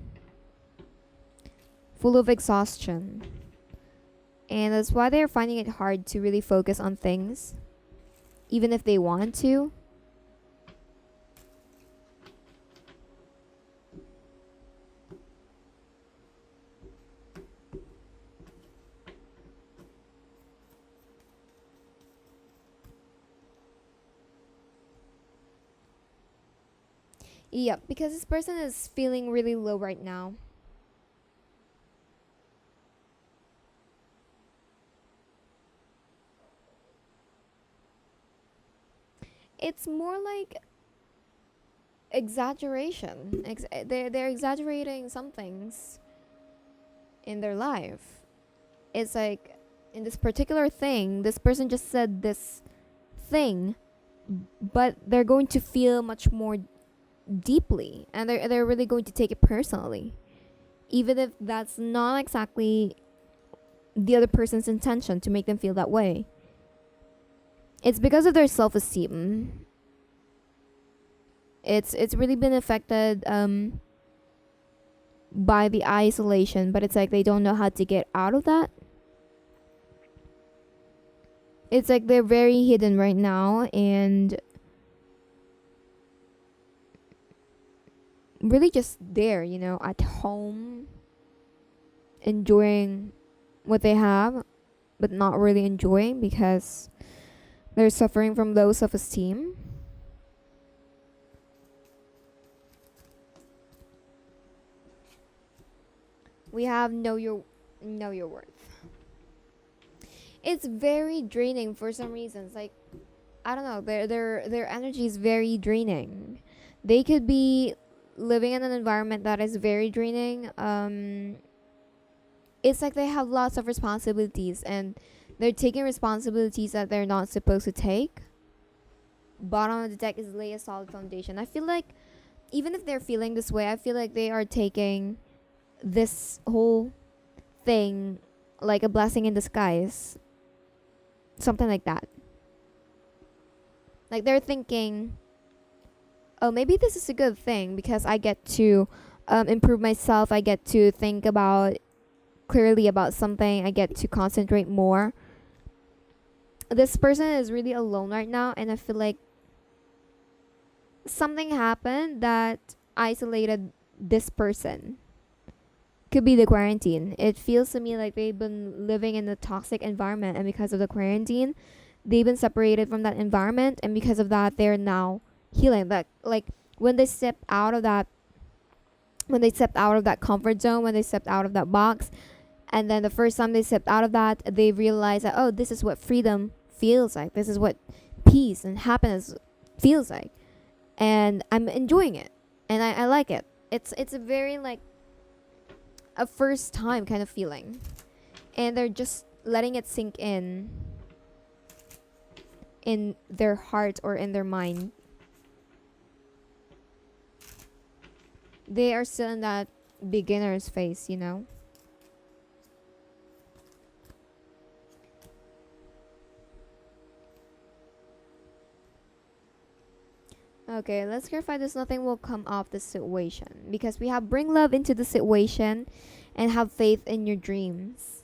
Full of exhaustion. And that's why they're finding it hard to really focus on things, even if they want to. Yeah, because this person is feeling really low right now. It's more like exaggeration. They're exaggerating some things in their life. It's like in this particular thing, this person just said this thing, but they're going to feel much more deeply, and they're really going to take it personally, even if that's not exactly the other person's intention to make them feel that way. It's because of their self-esteem. It's really been affected by the isolation, but it's like they don't know how to get out of that. It's like they're very hidden right now and really just there, at home, enjoying what they have, but not really enjoying because they're suffering from low self-esteem. We have know your worth. It's very draining for some reasons. Like, I don't know, their energy is very draining. They could be living in an environment that is very draining. It's like they have lots of responsibilities and they're taking responsibilities that they're not supposed to take. Bottom of the deck is lay a solid foundation. I feel like even if they're feeling this way, I feel like they are taking this whole thing like a blessing in disguise. Something like that. Like they're thinking, oh, maybe this is a good thing because I get to improve myself. I get to think clearly about something. I get to concentrate more. This person is really alone right now, and I feel like something happened that isolated this person. Could be the quarantine. It feels to me like they've been living in a toxic environment, and because of the quarantine, they've been separated from that environment, and because of that, they're now healing. That, like, when they stepped out of that comfort zone, when they stepped out of that box, and then the first time they stepped out of that, they realized that, oh, this is what freedom feels like. This is what peace and happiness feels like, and I'm enjoying it, and I like it. It's a very like a first time kind of feeling, and they're just letting it sink in their heart or in their mind. They are still in that beginner's phase, Okay, let's clarify this. Nothing will come off the situation because we have bring love into the situation and have faith in your dreams.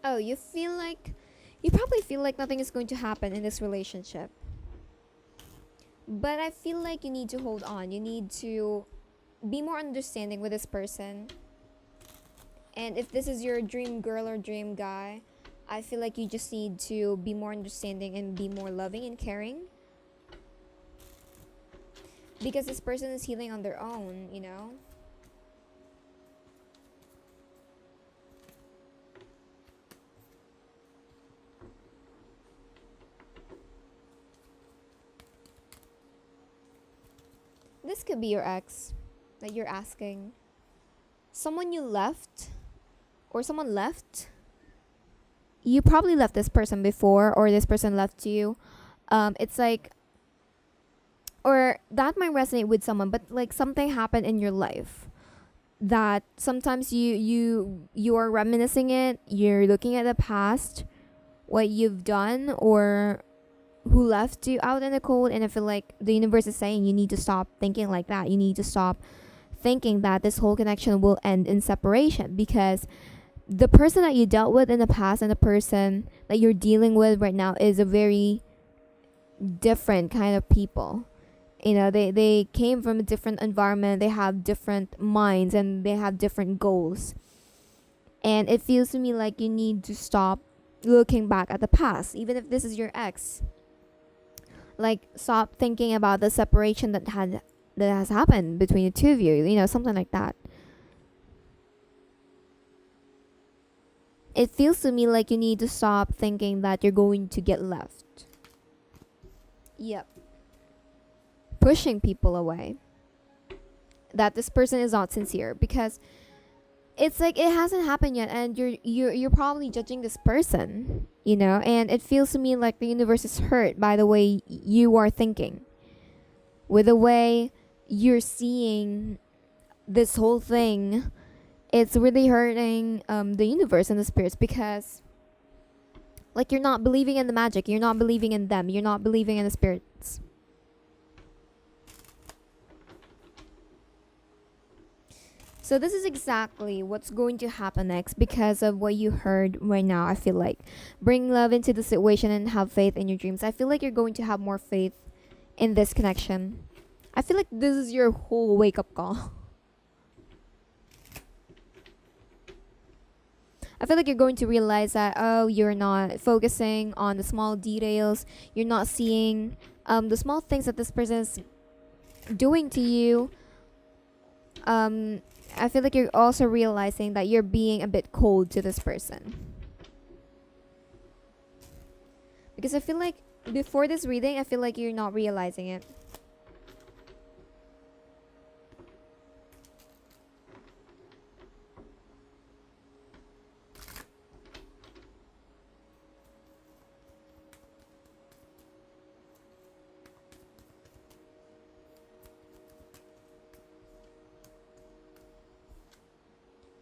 Oh, you probably feel like nothing is going to happen in this relationship. But I feel like you need to hold on. You need to be more understanding with this person. And if this is your dream girl or dream guy, I feel like you just need to be more understanding and be more loving and caring. Because this person is healing on their own. This could be your ex that you're asking. Someone you left or someone left. You probably left this person before, or this person left you. It's like, or that might resonate with someone, but like something happened in your life that sometimes you are reminiscing it. You're looking at the past, what you've done, or who left you out in the cold, and I feel like the universe is saying you need to stop thinking like that. You need to stop thinking that this whole connection will end in separation, because the person that you dealt with in the past and the person that you're dealing with right now is a very different kind of people. They came from a different environment, they have different minds, and they have different goals. And it feels to me like you need to stop looking back at the past, even if this is your ex. Like, stop thinking about the separation that has happened between the two of you, something like that. It feels to me like you need to stop thinking that you're going to get left. Yep. Pushing people away. That this person is not sincere, because it's like it hasn't happened yet, and you're probably judging this person, and it feels to me like the universe is hurt by the way you are thinking, with the way you're seeing this whole thing. It's really hurting the universe and the spirits, because like you're not believing in the magic, you're not believing in them, you're not believing in the spirits. So this is exactly what's going to happen next because of what you heard right now. I feel like bring love into the situation and have faith in your dreams. I feel like you're going to have more faith in this connection. I feel like this is your whole wake-up call. I feel like you're going to realize that, you're not focusing on the small details. You're not seeing the small things that this person is doing to you. I feel like you're also realizing that you're being a bit cold to this person. Because I feel like before this reading, I feel like you're not realizing it.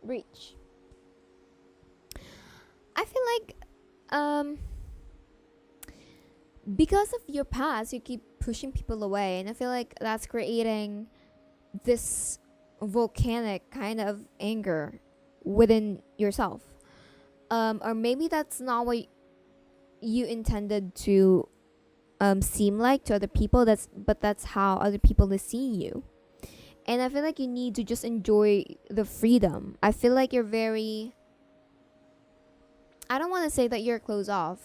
Reach. I feel like because of your past, you keep pushing people away, and I feel like that's creating this volcanic kind of anger within yourself. Or maybe that's not what you intended to seem like to other people. But that's how other people are seeing you. And I feel like you need to just enjoy the freedom. I feel like you're very... I don't want to say that you're closed off,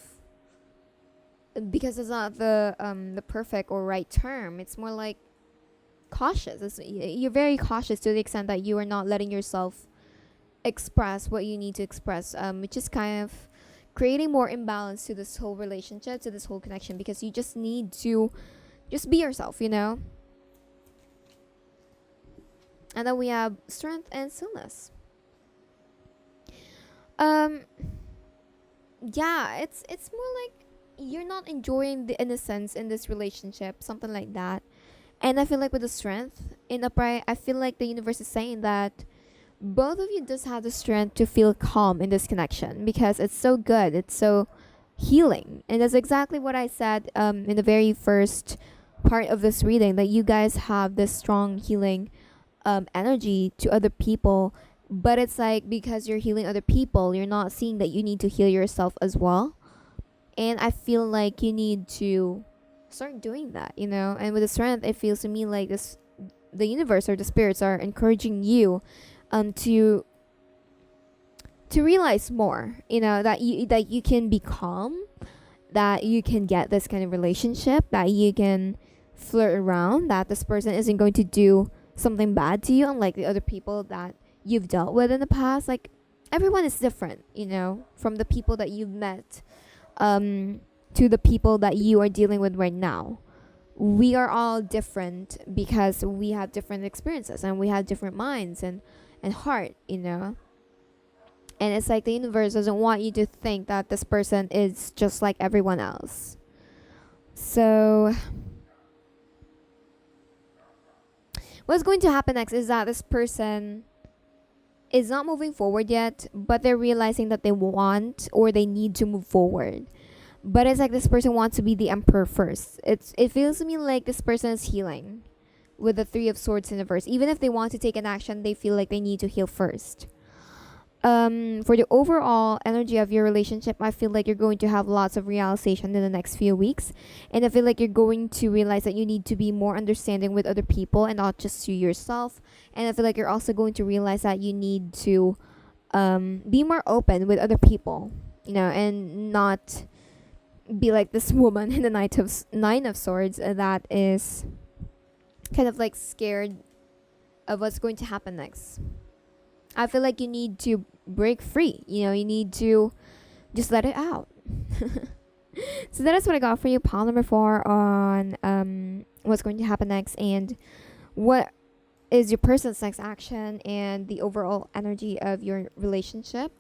because it's not the perfect or right term. It's more like cautious. You're very cautious to the extent that you are not letting yourself express what you need to express, which is kind of creating more imbalance to this whole relationship, to this whole connection, because you just need to just be yourself, And then we have strength and stillness. Yeah, it's more like you're not enjoying the innocence in this relationship, something like that. And I feel like with the strength in upright, I feel like the universe is saying that both of you just have the strength to feel calm in this connection, because it's so good, it's so healing. And that's exactly what I said in the very first part of this reading, that you guys have this strong healing energy to other people. But it's like, because you're healing other people, you're not seeing that you need to heal yourself as well. And I feel like you need to start doing that, And with the strength, it feels to me like the universe or the spirits are encouraging you to realize more, that you can be calm, that you can get this kind of relationship, that you can flirt around, that this person isn't going to do something bad to you, unlike the other people that you've dealt with in the past. Like, everyone is different, from the people that you've met to the people that you are dealing with right now. We are all different because we have different experiences, and we have different minds and heart, And it's like the universe doesn't want you to think that this person is just like everyone else. So what's going to happen next is that this person is not moving forward yet, but they're realizing that they want or they need to move forward. But it's like this person wants to be the emperor first. It feels to me like this person is healing with the Three of Swords in reverse. Even if they want to take an action, they feel like they need to heal first. For the overall energy of your relationship, I feel like you're going to have lots of realization in the next few weeks. And I feel like you're going to realize that you need to be more understanding with other people and not just to yourself. And I feel like you're also going to realize that you need to be more open with other people, and not be like this woman in the Nine of Swords that is kind of like scared of what's going to happen next. I feel like you need to break free. You need to just let it out. So that is what I got for you, pile number 4, on what's going to happen next and what is your person's next action and the overall energy of your relationship.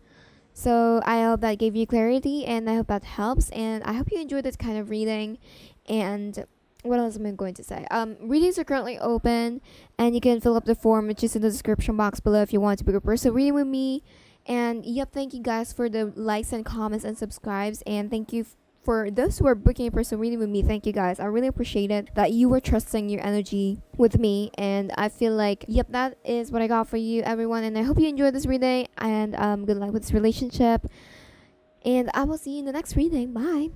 So I hope that gave you clarity, and I hope that helps, and I hope you enjoyed this kind of reading. And what else am I going to say? Readings are currently open, and you can fill up the form, which is in the description box below, if you want to book a personal reading with me. And thank you guys for the likes and comments and subscribes, and thank you for those who are booking a personal reading with me. Thank you guys. I really appreciate it that you were trusting your energy with me, and I feel like that is what I got for you, everyone. And I hope you enjoyed this reading, and good luck with this relationship, and I will see you in the next reading. Bye.